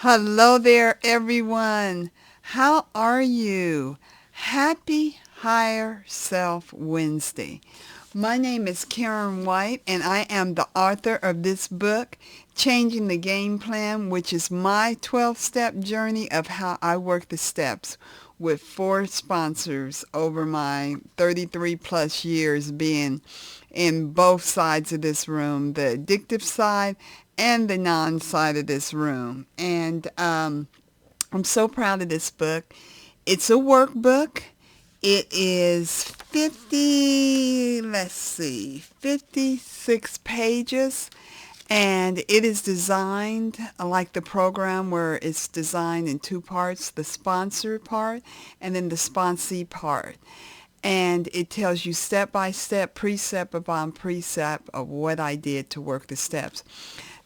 Hello there, everyone. How are you? Happy Higher Self Wednesday. My name is Karen White, and I am the author of this book, Changing the Game Plan, which is my 12-step journey of how I work the steps with 4 sponsors over my 33 plus years being in both sides of this room, the addictive side and the non side of this room. And I'm so proud of this book. It's a workbook. It is 56 pages. And it is designed like the program where it's designed in 2 parts, the sponsor part and then the sponsee part. And it tells you step by step, precept upon precept of what I did to work the steps.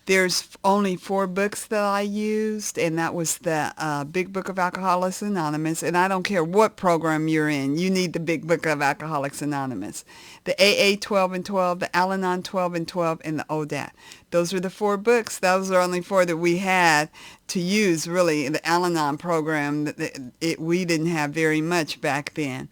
There's only 4 books that I used, and that was the Big Book of Alcoholics Anonymous. And I don't care what program you're in, you need the Big Book of Alcoholics Anonymous. The AA 12 and 12, the Al-Anon 12 and 12, and the ODAT. Those are the 4 books. Those are only 4 that we had to use, really. The Al-Anon program, we didn't have very much back then.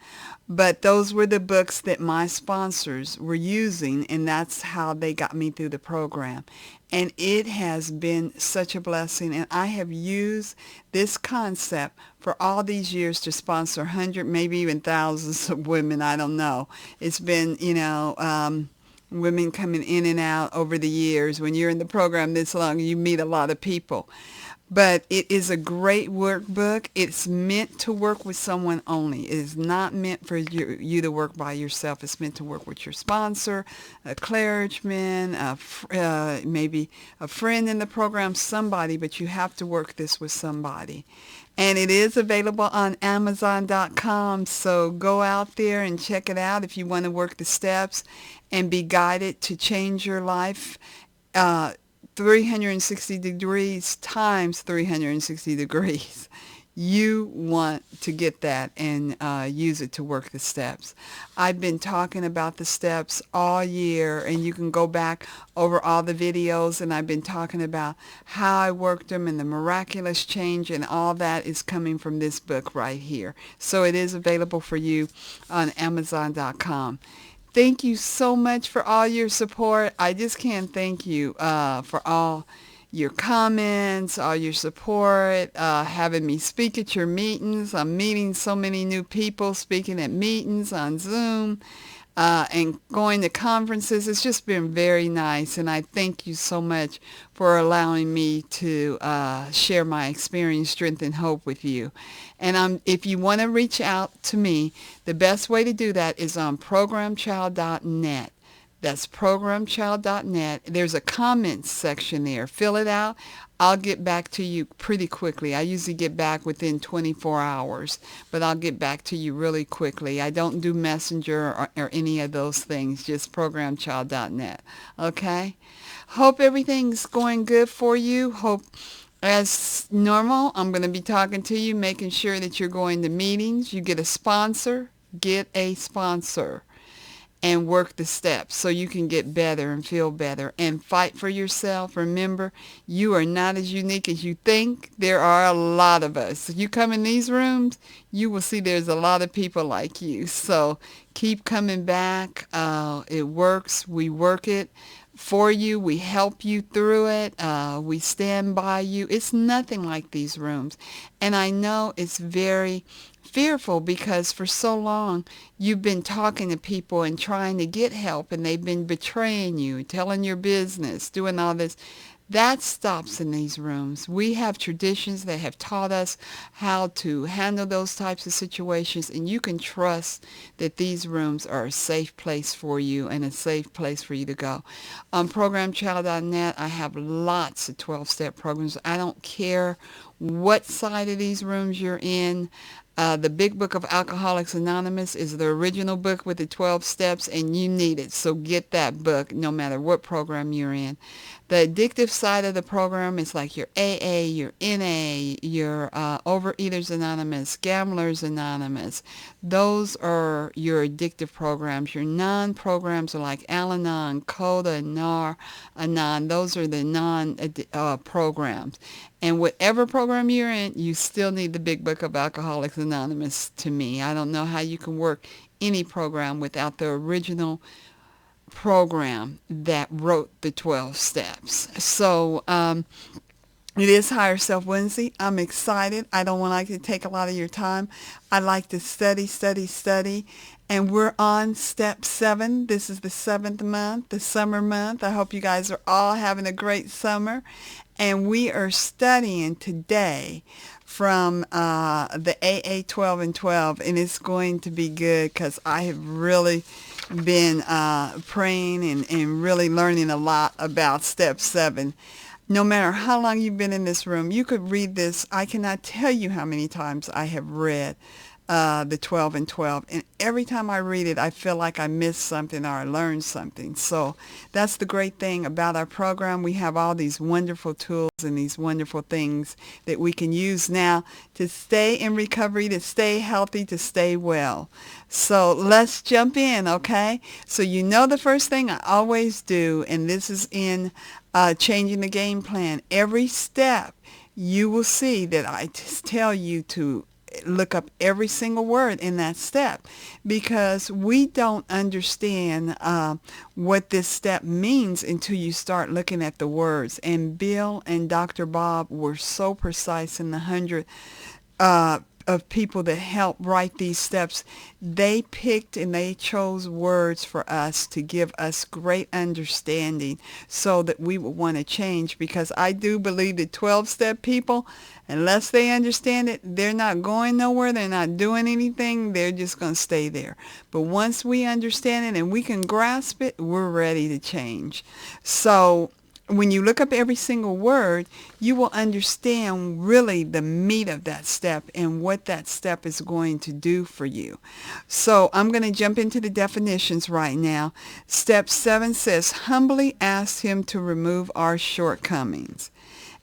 But those were the books that my sponsors were using, and that's how they got me through the program. And it has been such a blessing, and I have used this concept for all these years to sponsor hundreds, maybe even thousands of women. I don't know. It's been, women coming in and out over the years. When you're in the program this long, you meet a lot of people. But it is a great workbook. It's meant to work with someone only. It is not meant for you to work by yourself. It's meant to work with your sponsor, a clergyman, maybe a friend in the program, somebody, but you have to work this with somebody. And it is available on Amazon.com, so go out there and check it out if you want to work the steps and be guided to change your life. 360 degrees times 360 degrees. You want to get that and use it to work the steps. I've been talking about the steps all year, and you can go back over all the videos, and I've been talking about how I worked them and the miraculous change, and all that is coming from this book right here. So it is available for you on Amazon.com. Thank you so much for all your support. I just can't thank you for all your comments, all your support, having me speak at your meetings. I'm meeting so many new people, speaking at meetings on Zoom, and going to conferences. It's just been very nice, and I thank you so much for allowing me to share my experience, strength, and hope with you. And if you want to reach out to me, the best way to do that is on Programchild.net. That's Programchild.net. There's a comments section there. Fill it out. I'll get back to you pretty quickly. I usually get back within 24 hours, but I'll get back to you really quickly. I don't do Messenger or any of those things, just Programchild.net. Okay? Hope everything's going good for you. Hope, as normal, I'm going to be talking to you, making sure that you're going to meetings. You get a sponsor. Get a sponsor. And work the steps so you can get better and feel better and fight for yourself. Remember, you are not as unique as you think. There are a lot of us. If you come in these rooms, you will see there's a lot of people like you. So keep coming back. It works. We work it for you. We help you through it. We stand by you. It's nothing like these rooms. And I know it's very fearful because for so long you've been talking to people and trying to get help, and they've been betraying you, telling your business, doing all this. That stops in these rooms. We have traditions that have taught us how to handle those types of situations, and you can trust that these rooms are a safe place for you and a safe place for you to go. On Programchild.net, I have lots of 12-step programs. I don't care what side of these rooms you're in. The Big Book of Alcoholics Anonymous is the original book with the 12 steps, and you need it. So get that book no matter what program you're in. The addictive side of the program is like your AA, your NA, your Overeaters Anonymous, Gamblers Anonymous. Those are your addictive programs. Your non-programs are like Al-Anon, CODA, NAR, Anon. Those are the non-programs. And whatever program you're in, you still need the Big Book of Alcoholics Anonymous to me. I don't know how you can work any program without the original program that wrote the 12 steps. So it is Higher Self Wednesday. I'm excited. I don't want to take a lot of your time. I like to study, study, study. And we're on step 7. This is the 7th month, the summer month. I hope you guys are all having a great summer. And we are studying today from the AA 12 and 12. And it's going to be good because I have really been praying and really learning a lot about step 7. No matter how long you've been in this room, you could read this. I cannot tell you how many times I have read the 12 and 12. And every time I read it, I feel like I missed something or I learned something. So that's the great thing about our program. We have all these wonderful tools and these wonderful things that we can use now to stay in recovery, to stay healthy, to stay well. So let's jump in, okay? So you know the first thing I always do, and this is in changing the game plan. Every step, you will see that I just tell you to look up every single word in that step, because we don't understand what this step means until you start looking at the words. And Bill and Dr. Bob were so precise in the 100 of people that helped write these steps. They picked and they chose words for us to give us great understanding so that we would want to change, because I do believe that 12-step people, unless they understand it, they're not going nowhere, they're not doing anything, they're just going to stay there. But once we understand it and we can grasp it, we're ready to change. So when you look up every single word, you will understand really the meat of that step and what that step is going to do for you. So I'm going to jump into the definitions right now. Step 7 says, humbly ask him to remove our shortcomings.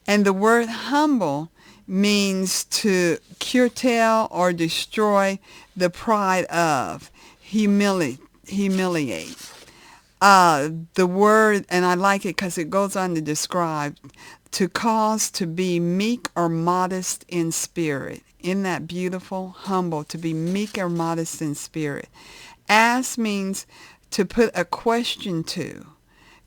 And the word humble means to curtail or destroy the pride of, humiliate. The word, and I like it because it goes on to describe, to cause to be meek or modest in spirit. Isn't that beautiful? Humble, to be meek or modest in spirit. Ask means to put a question to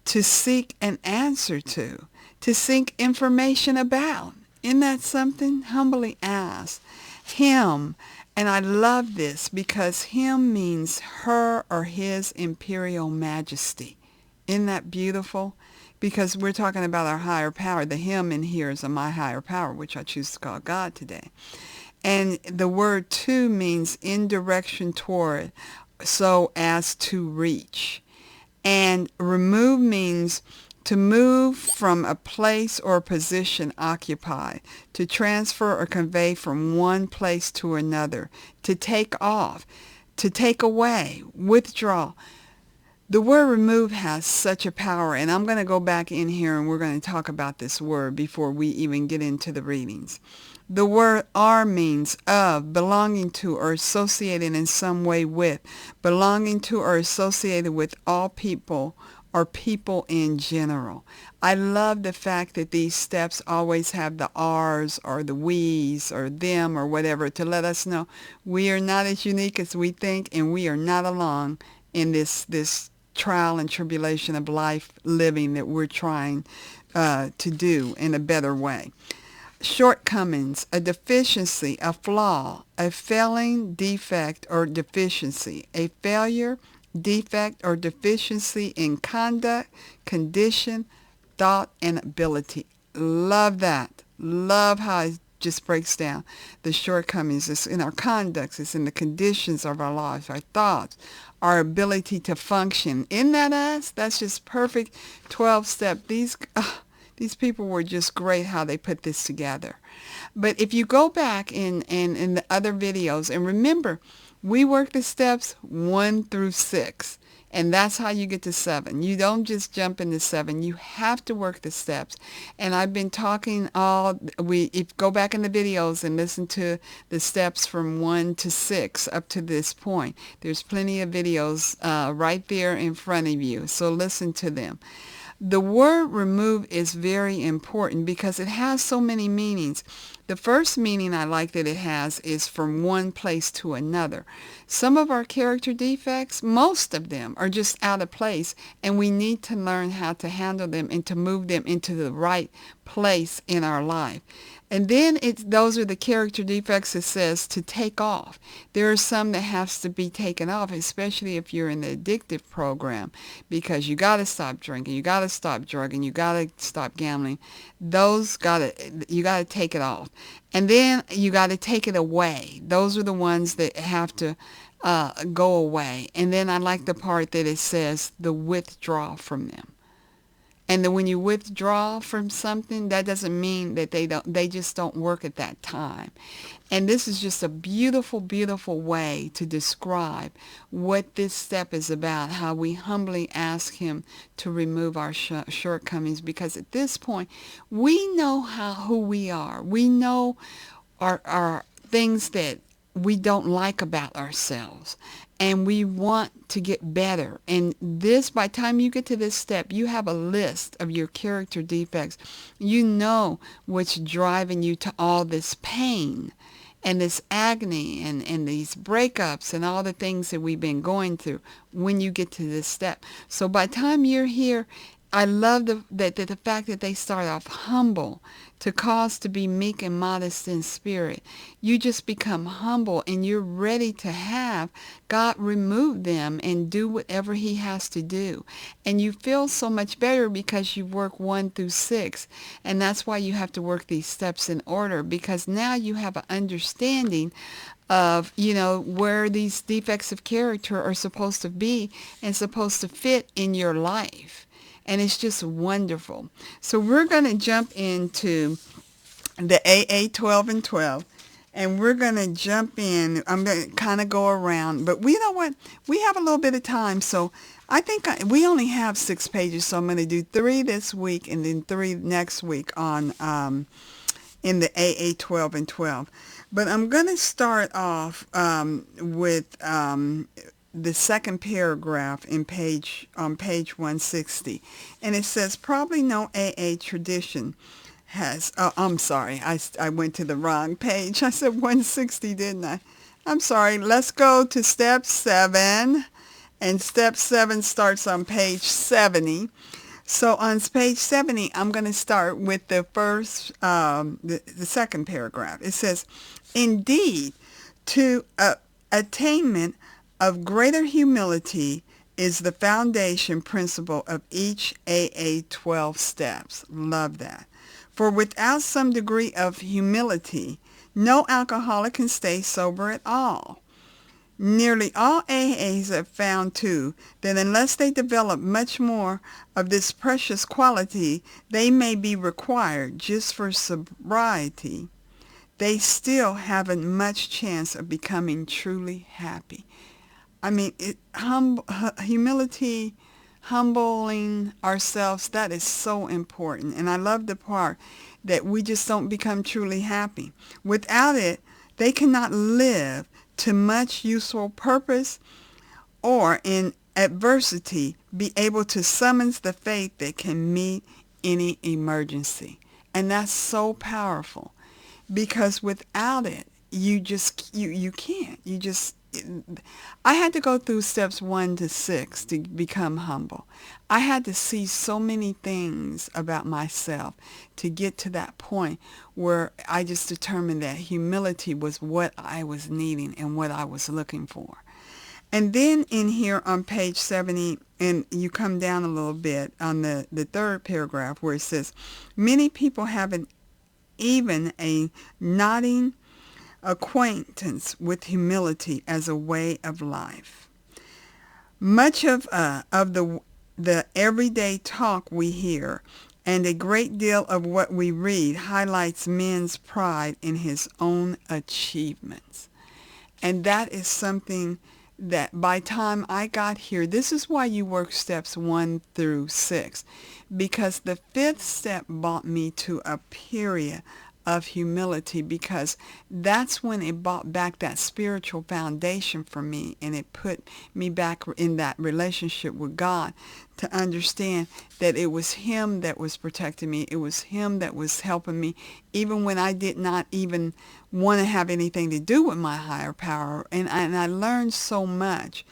seek an answer to seek information about. Isn't that something? Humbly ask. Him. And I love this because him means her or his imperial majesty. Isn't that beautiful? Because we're talking about our higher power. The him in here is my higher power, which I choose to call God today. And the word to means in direction toward, so as to reach. And remove means to move from a place or position occupied, to transfer or convey from one place to another, to take off, to take away, withdraw. The word remove has such a power, and I'm going to go back in here and we're going to talk about this word before we even get into the readings. The word are means of, belonging to or associated in some way with, belonging to or associated with all people or people in general. I love the fact that these steps always have the ours or the we's or them or whatever to let us know we are not as unique as we think, and we are not alone in this trial and tribulation of life living that we're trying to do in a better way. Shortcomings, a deficiency, a flaw, a failing, defect, or deficiency, a failure, defect, or deficiency in conduct, condition, thought, and ability. Love that. Love how it just breaks down the shortcomings. It's in our conducts. It's in the conditions of our lives, our thoughts, our ability to function. Isn't that us? That's just perfect 12-step. These people were just great how they put this together. But if you go back in the other videos, and remember, we work the steps 1 through 6, and that's how you get to 7. You don't just jump into 7. You have to work the steps. And I've been talking go back in the videos and listen to the steps from 1 to 6 up to this point. There's plenty of videos right there in front of you, so listen to them. The word remove is very important because it has so many meanings. The first meaning I like that it has is from one place to another. Some of our character defects, most of them, are just out of place, and we need to learn how to handle them and to move them into the right place in our life. And then those are the character defects it says to take off. There are some that has to be taken off, especially if you're in the addictive program, because you got to stop drinking, you got to stop drugging, you got to stop gambling. You got to take it off. And then you got to take it away. Those are the ones that have to go away. And then I like the part that it says the withdraw from them. And then when you withdraw from something, that doesn't mean that they just don't work at that time. And this is just a beautiful, beautiful way to describe what this step is about, how we humbly ask him to remove our shortcomings, because at this point, we know who we are. We know our things that we don't like about ourselves, and we want to get better. And this, by the time you get to this step, you have a list of your character defects. You know what's driving you to all this pain and this agony and these breakups and all the things that we've been going through when you get to this step. So by the time you're here, I love the fact that they start off humble, to cause to be meek and modest in spirit. You just become humble, and you're ready to have God remove them and do whatever he has to do. And you feel so much better because you work 1 through 6. And that's why you have to work these steps in order, because now you have an understanding of, where these defects of character are supposed to be and supposed to fit in your life. And it's just wonderful. So we're going to jump into the AA 12 and 12. And we're going to jump in. I'm going to kind of go around. But you know what? We have a little bit of time. So I think we only have 6 pages. So I'm going to do 3 this week and then 3 next week on in the AA 12 and 12. But I'm going to start off with the second paragraph on page 160, and it says, probably no AA tradition has, I'm sorry, I went to the wrong page. I said 160, didn't I? I'm sorry. Let's go to step 7, and step 7 starts on page 70. So on page 70, I'm going to start with the first, the second paragraph. It says, indeed, to attainment of greater humility is the foundation principle of each AA 12 steps. Love that. For without some degree of humility, no alcoholic can stay sober at all. Nearly all AAs have found, too, that unless they develop much more of this precious quality they may be required just for sobriety, they still haven't much chance of becoming truly happy. I mean, humility, humbling ourselves, that is so important. And I love the part that we just don't become truly happy. Without it, they cannot live to much useful purpose, or in adversity be able to summons the faith that can meet any emergency. And that's so powerful, because without it, you can't. I had to go through steps 1 to 6 to become humble. I had to see so many things about myself to get to that point where I just determined that humility was what I was needing and what I was looking for. And then in here on page 70, and you come down a little bit on the third paragraph where it says, many people haven't even a nodding acquaintance with humility as a way of life. Much of the everyday talk we hear and a great deal of what we read highlights men's pride in his own achievements. And that is something that by time I got here, this is why you work steps 1 through 6, because the 5th step brought me to a period of humility, because that's when it brought back that spiritual foundation for me, and it put me back in that relationship with God, to understand that it was Him that was protecting me. It was Him that was helping me, even when I did not even want to have anything to do with my higher power. And I learned so much.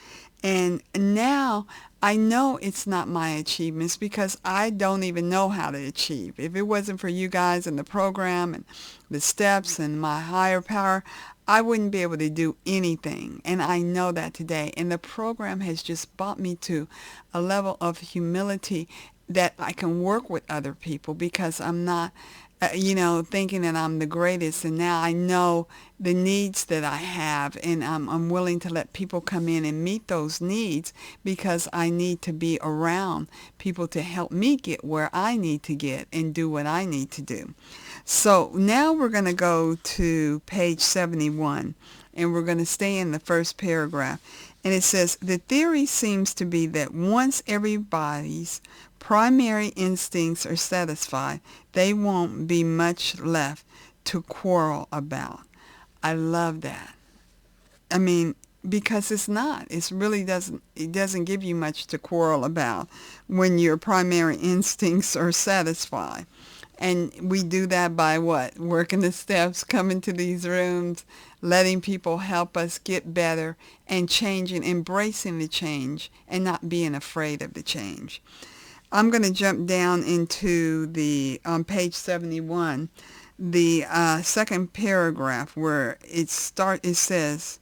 And now I know it's not my achievements, because I don't even know how to achieve. If it wasn't for you guys and the program and the steps and my higher power, I wouldn't be able to do anything. And I know that today. And the program has just brought me to a level of humility that I can work with other people, because I'm not thinking that I'm the greatest. And now I know the needs that I have, and I'm willing to let people come in and meet those needs, because I need to be around people to help me get where I need to get and do what I need to do. So now we're going to go to page 71, and we're going to stay in the first paragraph. And it says, the theory seems to be that once everybody's primary instincts are satisfied, they won't be much left to quarrel about. I love that. I mean, because it's not. It doesn't give you much to quarrel about when your primary instincts are satisfied. And we do that by what? Working the steps, coming to these rooms, letting people help us get better, and changing, embracing the change, and not being afraid of the change. I'm going to jump down into on page 71, the second paragraph, where it says,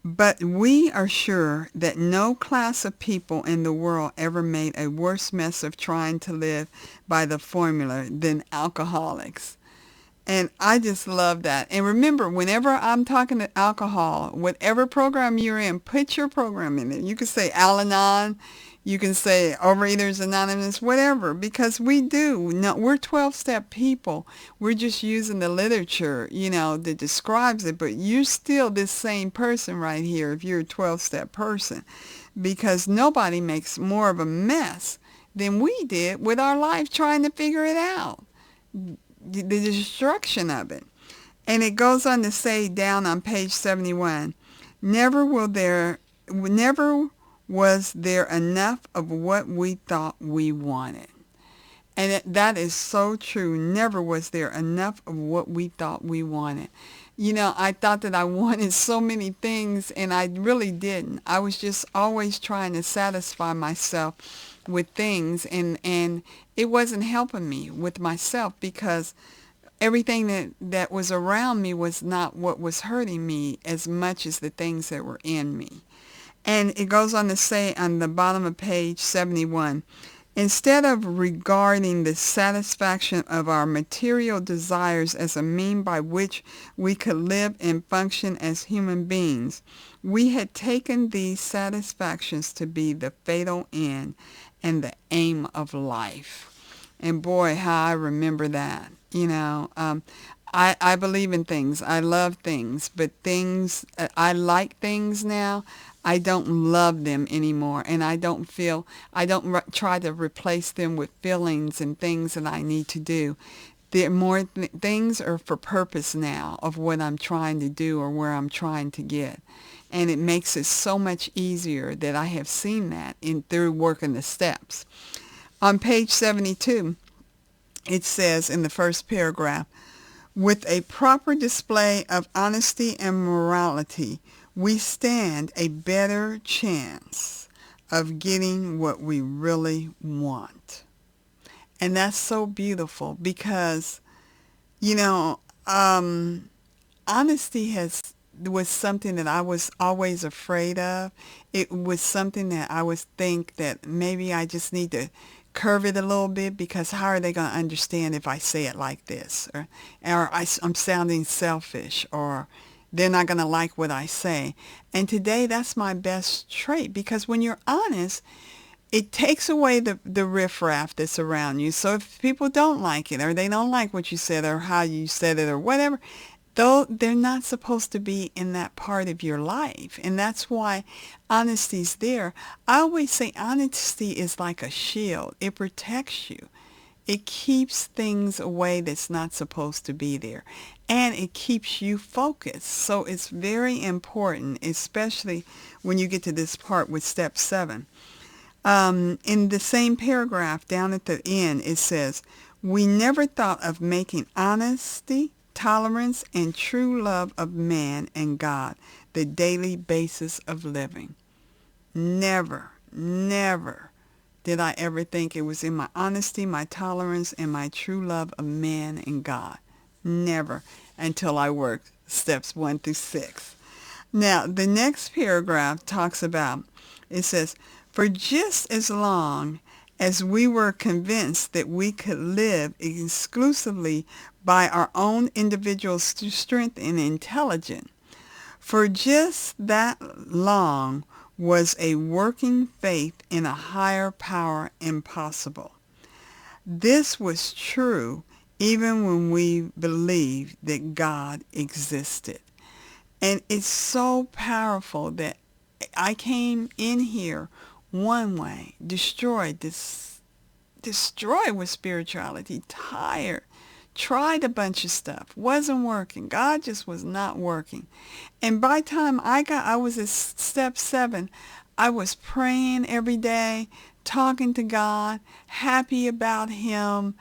but we are sure that no class of people in the world ever made a worse mess of trying to live by the formula than alcoholics. And I just love that. And remember, whenever I'm talking to alcohol, whatever program you're in, put your program in there. You can say Al-Anon, you can say Overeaters Anonymous, whatever, because we do. No, we're 12-step people. We're just using the literature, that describes it. But you're still this same person right here if you're a 12-step person, because nobody makes more of a mess than we did with our life trying to figure it out. The destruction of it. And it goes on to say down on page 71, never was there enough of what we thought we wanted. And that is so true. Never was there enough of what we thought we wanted. I thought that I wanted so many things, and I really didn't. I was just always trying to satisfy myself with things, and it wasn't helping me with myself, because everything that was around me was not what was hurting me as much as the things that were in me. And it goes on to say on the bottom of page 71, instead of regarding the satisfaction of our material desires as a mean by which we could live and function as human beings, we had taken these satisfactions to be the fatal end and the aim of life. And boy, how I remember that. I believe in things. I love things, but I like things now. I don't love them anymore, and I don't try to replace them with feelings and things that I need to do. Things are for purpose now of what I'm trying to do or where I'm trying to get. And it makes it so much easier that I have seen that through working the steps. On page 72, it says in the first paragraph, with a proper display of honesty and morality, we stand a better chance of getting what we really want. And that's so beautiful, because, honesty was something that I was always afraid of. It was something that I was think that maybe I just need to curve it a little bit, because how are they going to understand if I say it like this? Or I'm sounding selfish, or they're not going to like what I say. And today, that's my best trait, because when you're honest, it takes away the riffraff that's around you. So if people don't like it, or they don't like what you said, or how you said it, or whatever, though they're not supposed to be in that part of your life. And that's why honesty's there. I always say honesty is like a shield. It protects you. It keeps things away that's not supposed to be there. And it keeps you focused. So it's very important, especially when you get to this part with step 7. In the same paragraph down at the end, it says, we never thought of making honesty, tolerance, and true love of man and God the daily basis of living. Never, never did I ever think it was in my honesty, my tolerance, and my true love of man and God. Never, until I worked steps 1 through 6. Now, the next paragraph talks about, it says, for just as long as we were convinced that we could live exclusively by our own individual strength and intelligence, for just that long was a working faith in a higher power impossible. This was true even when we believed that God existed. And it's so powerful that I came in here one way, destroyed with spirituality, tired, tried a bunch of stuff, wasn't working. God just was not working. And by the time I was at step 7, I was praying every day, talking to God, happy about Him,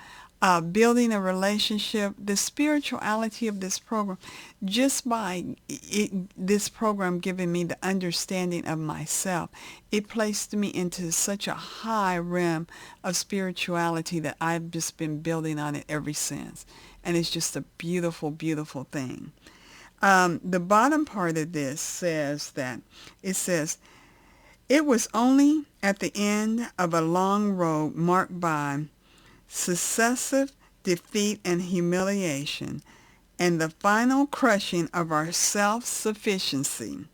building a relationship. The spirituality of this program, just by this program giving me the understanding of myself, it placed me into such a high realm of spirituality that I've just been building on it ever since. And it's just a beautiful, beautiful thing. The bottom part of this says that, it says, it was only at the end of a long road marked by successive defeat and humiliation, and the final crushing of our self-sufficiency,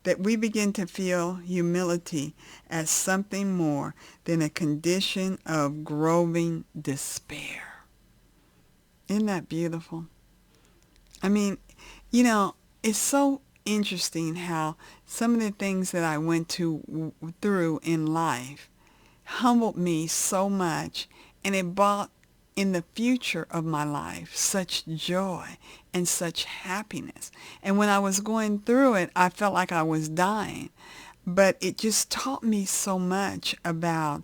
that we begin to feel humility as something more than a condition of growing despair. Isn't that beautiful? I mean, it's so interesting how some of the things that I went through in life humbled me so much, and it brought in the future of my life such joy and such happiness. And when I was going through it, I felt like I was dying. But it just taught me so much about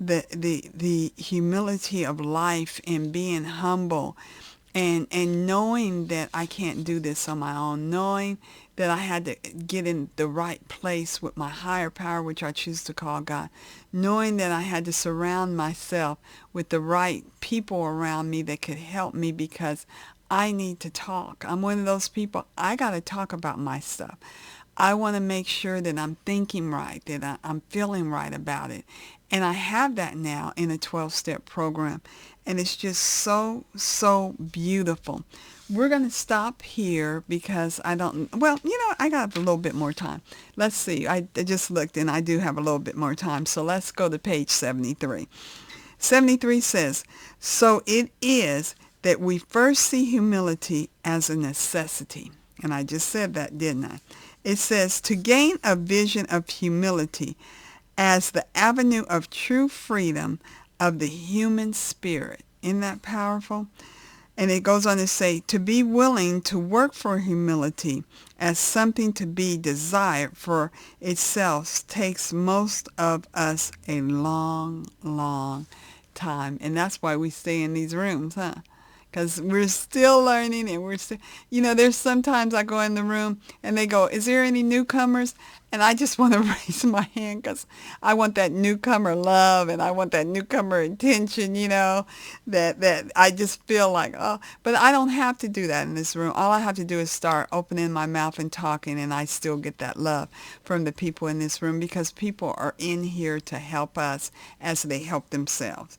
the humility of life and being humble, and knowing that I can't do this on my own, knowing that I had to get in the right place with my higher power, which I choose to call God, knowing that I had to surround myself with the right people around me that could help me, because I need to talk. I'm one of those people, I got to talk about my stuff. I want to make sure that I'm thinking right, that I'm feeling right about it. And I have that now in a 12-step program. And it's just so, so beautiful. We're going to stop here because I got a little bit more time. Let's see. I just looked and I do have a little bit more time. So let's go to page 73. 73 says, so it is that we first see humility as a necessity. And I just said that, didn't I? It says, to gain a vision of humility as the avenue of true freedom of the human spirit. Isn't that powerful? And it goes on to say, to be willing to work for humility as something to be desired for itself takes most of us a long, long time. And that's why we stay in these rooms, huh? Because we're still learning, and we're still, there's sometimes I go in the room and they go, is there any newcomers? And I just want to raise my hand because I want that newcomer love, and I want that newcomer attention, that I just feel like, oh, but I don't have to do that in this room. All I have to do is start opening my mouth and talking, and I still get that love from the people in this room, because people are in here to help us as they help themselves.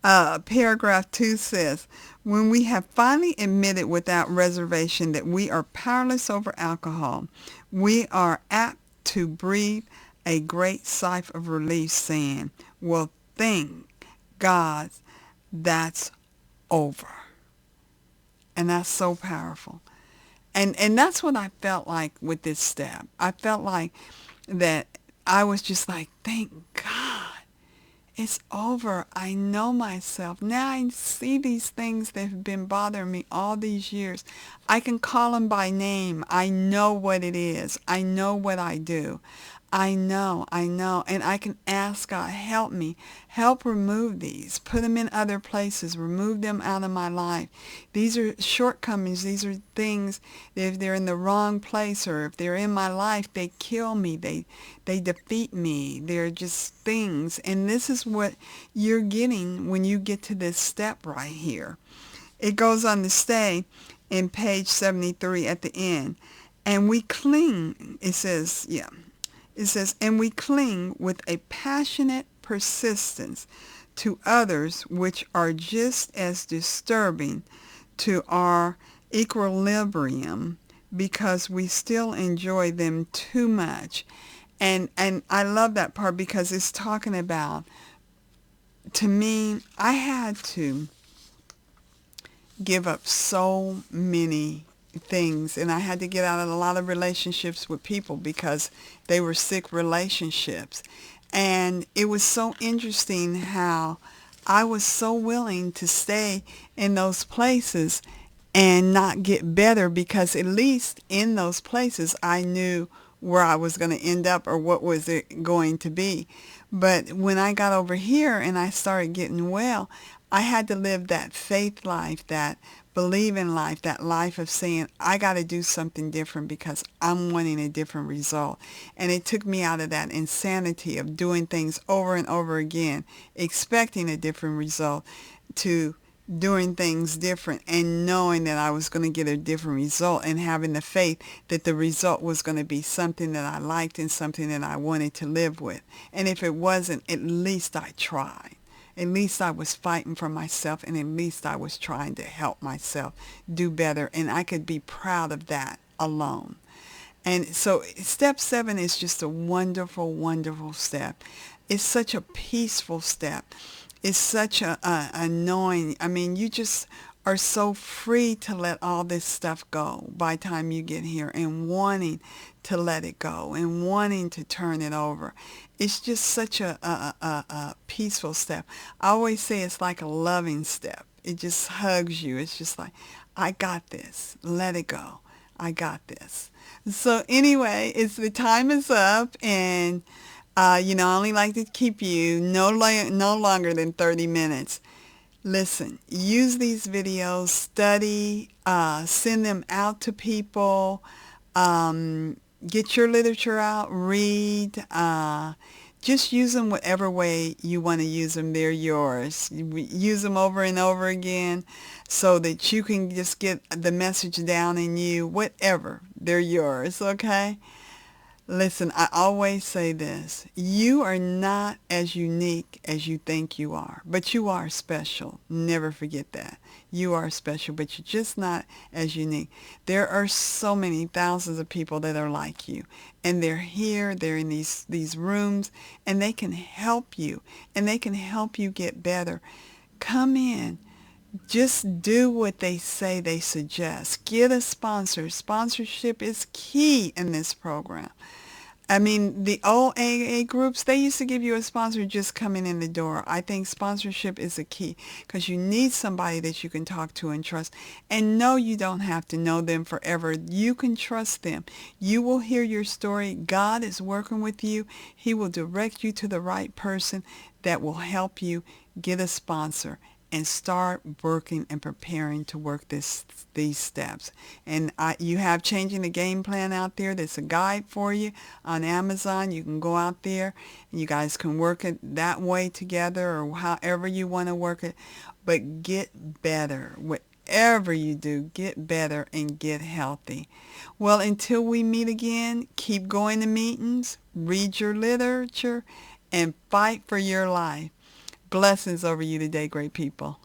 Paragraph 2 says, when we have finally admitted without reservation that we are powerless over alcohol, we are apt to breathe a great sigh of relief, saying, well, thank God that's over. And that's so powerful. And that's what I felt like with this step. I felt like that I was just like, thank God It's over. I know myself. Now I see these things that have been bothering me all these years. I can call them by name. I know what it is. I know what I do. I know. And I can ask God, help me. Help remove these. Put them in other places. Remove them out of my life. These are shortcomings. These are things that if they're in the wrong place or if they're in my life, they kill me. They defeat me. They're just things. And this is what you're getting when you get to this step right here. It goes on to say in page 73 at the end, and we cling, it says, and we cling with a passionate persistence to others which are just as disturbing to our equilibrium because we still enjoy them too much. And I love that part because it's talking about, to me, I had to give up so many things, and I had to get out of a lot of relationships with people because they were sick relationships. And it was so interesting how I was so willing to stay in those places and not get better, because at least in those places I knew where I was going to end up or what was it going to be. But when I got over here and I started getting well, I had to live that faith life, that believing life, that life of saying, I got to do something different because I'm wanting a different result. And it took me out of that insanity of doing things over and over again, expecting a different result, to doing things different and knowing that I was going to get a different result and having the faith that the result was going to be something that I liked and something that I wanted to live with. And if it wasn't, at least I tried. At least I was fighting for myself, and at least I was trying to help myself do better, and I could be proud of that alone. And so step 7 is just a wonderful, wonderful step. It's such a peaceful step. It's such a knowing. I mean, you just are so free to let all this stuff go by the time you get here, and wanting to let it go and wanting to turn it over. It's just such a peaceful step. I always say it's like a loving step. It just hugs you. It's just like, I got this. Let it go. I got this. So anyway, the time is up, and I only like to keep you no longer than 30 minutes. Listen, use these videos, study, send them out to people, get your literature out, read, just use them whatever way you want to use them. They're yours. Use them over and over again so that you can just get the message down in you, whatever. They're yours, okay? Listen, I always say this. You are not as unique as you think you are, but you are special. Never forget that. You are special, but you're just not as unique. There are so many thousands of people that are like you, and they're here, they're in these rooms, and they can help you, and they can help you get better. Come in. Just do what they say they suggest. Get a sponsor. Sponsorship is key in this program. I mean, the old AA groups, they used to give you a sponsor just coming in the door. I think sponsorship is a key because you need somebody that you can talk to and trust. And no, you don't have to know them forever. You can trust them. You will hear your story. God is working with you. He will direct you to the right person that will help you get a sponsor and start working and preparing to work these steps. And you have Changing the Game Plan out there. There's a guide for you on Amazon. You can go out there and you guys can work it that way together or however you want to work it. But get better. Whatever you do, get better and get healthy. Well, until we meet again, keep going to meetings, read your literature, and fight for your life. Blessings over you today, great people.